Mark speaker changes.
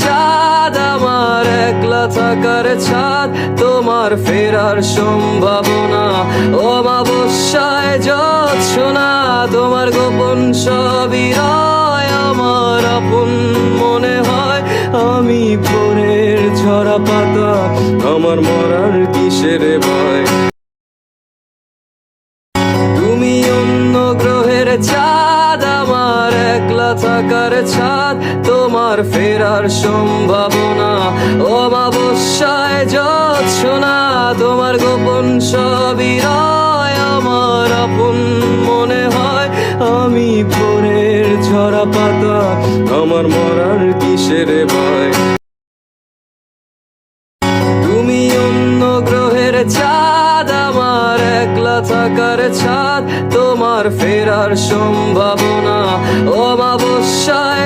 Speaker 1: চাঁদ আমার একলা থাকার ছাদ, তোমার ফেরার সম্ভাবনা অমাবস্যায় জ্যোৎস্না, তোমার গোপন সবই রয় আমার আপন মনে হয়। আমি ভোরের ঝরা পাতা, আমার মরার কিসের ভয়। তুমি অন্য গ্রহের চাঁদ আমার একলা থাকার ছাদ, তোমার ফেরার সম্ভাবনা অমাবস্যায় জ্যোৎস্না, তোমার গোপন সবই রয় আমার আপন মনে হয়। আমি ভোরের ঝরা পাতা, আমার মরার কিসের ভয়। তুমি অন্য গ্রহের চাঁদ আমার একলা থাকার ছাদ, তোমার ফেরার সম্ভাবনা অমাবস্যায়